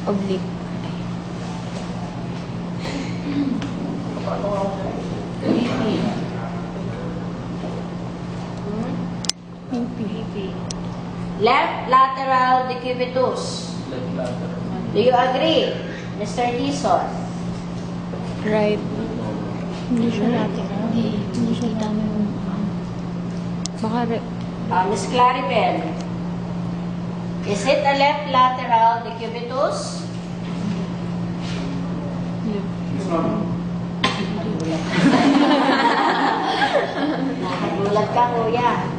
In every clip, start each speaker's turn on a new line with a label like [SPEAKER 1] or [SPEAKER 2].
[SPEAKER 1] Oblique.
[SPEAKER 2] Left lateral decubitus. Do you agree, Mr. Dison?
[SPEAKER 1] Right. Hindi siya natin. Hindi siya tama yung... Baka...
[SPEAKER 2] Miss Claribel, is it a left lateral decubitus? Nakagulat ka, kuya.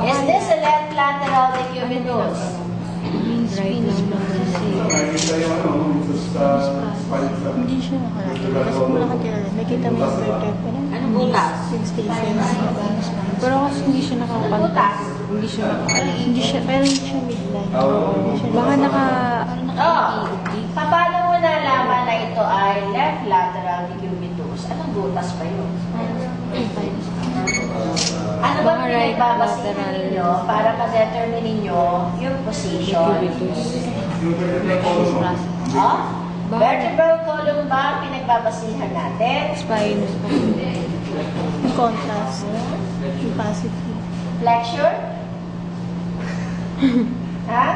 [SPEAKER 2] Is this a left lateral decubitus?
[SPEAKER 1] Right lang kasi. Hindi siya nakalagay. Kasi kung nakatira, nakita mo yung vertebra na.
[SPEAKER 2] Anong butas?
[SPEAKER 1] Yung stations. Pero kasi hindi siya nakapantas. Hindi siya nakalagay. Hindi siya, pero hindi siya midline. Baka naka...
[SPEAKER 2] Paano mo nalaman na ito ay left lateral decubitus? Anong butas pa yun? Ano ba pinagbabasihan ninyo para ma-determine ninyo yung position? Vertebral column ba pinagbabasihan natin?
[SPEAKER 1] Spinous. Yung contrast. Yung positive.
[SPEAKER 2] Flexure? Ha?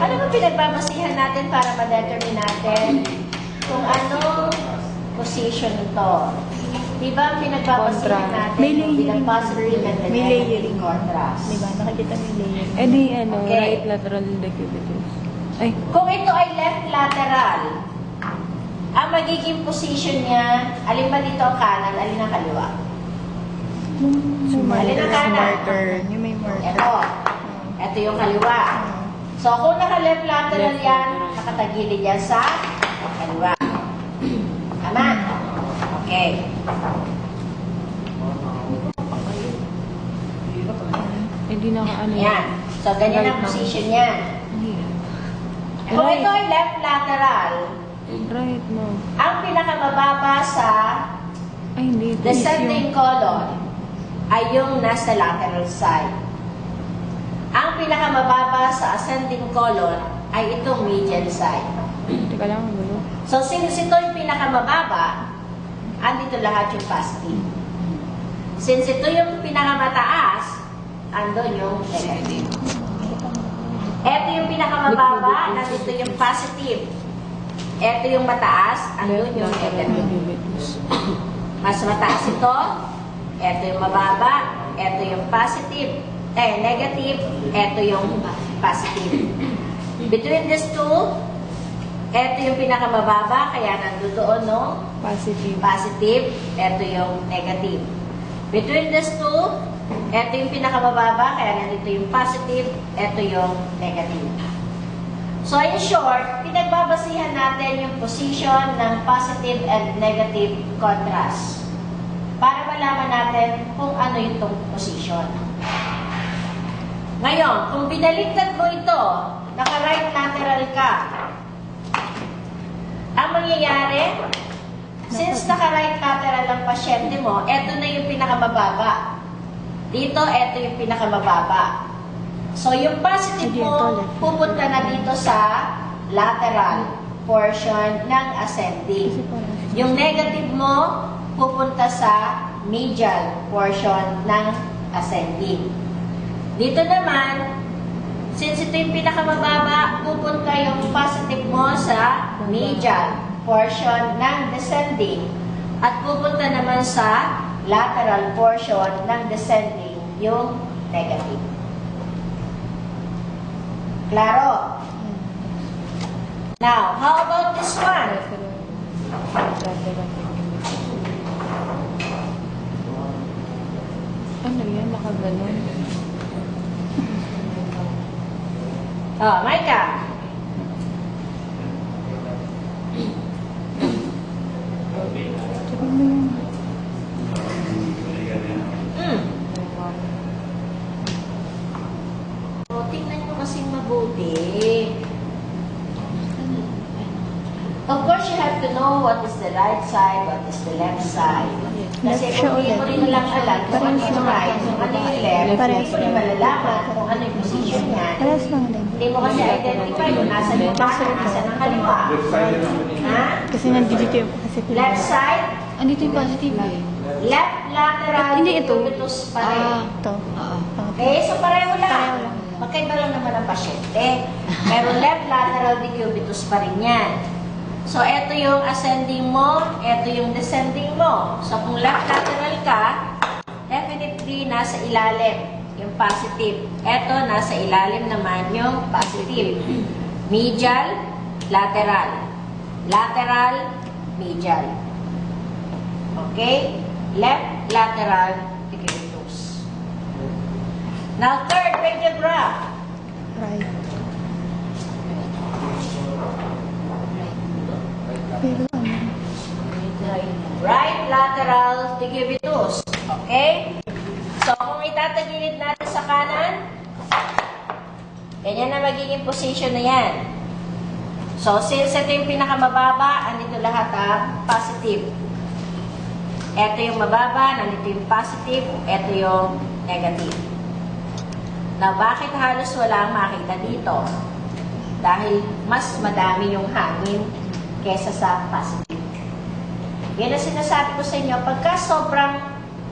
[SPEAKER 2] Ano ba pinagbabasihan natin para ma-determine natin kung anong position ito? Diba pinagbabasihan natin kung bilang positive and the negative contrast?
[SPEAKER 1] Diba? Nakikita may layering. Eh di ano, right lateral decubitus. Ay.
[SPEAKER 2] Kung ito ay left lateral, ang magiging position niya, alin ba dito ang kanan, alin ang kaliwa? Alin ang kanan?
[SPEAKER 1] Yung may marker.
[SPEAKER 2] Ito. Ito yung kaliwa. So, kung naka-left lateral yan, nakatagilid yan sa kaliwa. Tama? Okay.
[SPEAKER 1] Hindi naka-ano.
[SPEAKER 2] Yan. So, ganyan ang position yan. Kung ito ay left lateral,
[SPEAKER 1] right mo.
[SPEAKER 2] ang pinakamababa sa
[SPEAKER 1] Ay, hindi.
[SPEAKER 2] descending colon ay yung nasa lateral side. Ang pinakamababa sa ascending colon ay itong median side.
[SPEAKER 1] Teka lang, gulo.
[SPEAKER 2] So, since ito yung pinakamababa, andito lahat yung positive. Since ito yung pinakamataas, andun yung negative. Ito yung pinakamababa, nandito yung positive. Ito yung mataas, andun yung negative. Mas mataas ito, ito yung mababa, ito yung positive, negative, ito yung positive. Between these two, ito yung pinakamababa, kaya nandoon no? Positive, ito yung negative. Between these two, ito yung pinakamababa, kaya nandito yung positive, ito yung negative. So, in short, pinagbabasihan natin yung position ng positive and negative contrast para malaman natin kung ano yung itong position. Ngayon, kung binaliktad mo ito, naka-right lateral ka, ang mangyayari, since naka-right lateral ang pasyente mo, ito na yung pinakamababa. Dito, ito yung pinakamababa. So, yung positive mo, pupunta na dito sa lateral portion ng ascending. Yung negative mo, pupunta sa medial portion ng ascending. Dito naman, since ito yung pinakamababa, pupunta yung positive mo sa medial portion ng descending at pupunta naman sa lateral portion ng descending yung negative. Klaro? Now, how about this one?
[SPEAKER 1] Ano yan? Nakaganon.
[SPEAKER 2] Oh, Micah. Tingnan mo kasing mabuti. Of course, you have to know what is the right side, what is the left side. Kasi
[SPEAKER 1] Left siya
[SPEAKER 2] kung hindi
[SPEAKER 1] ulit.
[SPEAKER 2] mo rin lang alam kung ano yung right, kung ano yung left,
[SPEAKER 1] Parehas
[SPEAKER 2] hindi mo rin malalaman kung ano yung position niyan.
[SPEAKER 1] Parehas lang din.
[SPEAKER 2] Hindi mo kasi identify kung nasa yung kanan, nasa ng kaliwa. Ha?
[SPEAKER 1] Kasi nandito yung positive.
[SPEAKER 2] Left side,
[SPEAKER 3] Andito yung positive eh.
[SPEAKER 2] left lateral
[SPEAKER 1] Hindi ito.
[SPEAKER 2] decubitus pa rin.
[SPEAKER 1] Ito.
[SPEAKER 2] Okay, so pareho lang.
[SPEAKER 1] Pareho lang.
[SPEAKER 2] Magkaiba lang naman ang pasyente. Pero left lateral decubitus pa rin yan. So, ito yung ascending mo, ito yung descending mo. So, kung left lateral ka, definitely nasa ilalim yung positive. Ito, nasa ilalim naman yung positive. Medial, lateral. Lateral, medial. Okay? Left lateral decubitus. Now, third radiograph.
[SPEAKER 1] Right. Pero ano?
[SPEAKER 2] Right lateral decubitus. Okay? So, kung itatagilid natin sa kanan, ganyan na magiging position na yan. So, since ito yung pinakamababa, andito lahat ang positive. Ito yung mababa, nandito yung positive, ito yung negative. Now, bakit halos wala ang makita dito? Dahil mas madami yung hangin kesa sa positive. Yan ang sinasabi ko sa inyo, pagka sobrang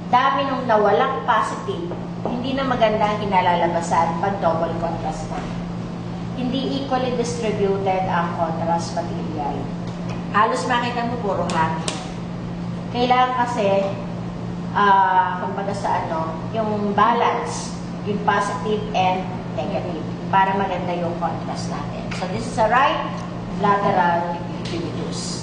[SPEAKER 2] dami nung nawalang positive, hindi na maganda ang kinalalabasan pag double contrast na. Hindi equally distributed ang contrast material. Halos makita mo puro hangin. Kailangan kasi, kumbaga sa ano, yung balance, yung positive and negative, para maganda yung contrast natin. So, this is a right lateral decubitus.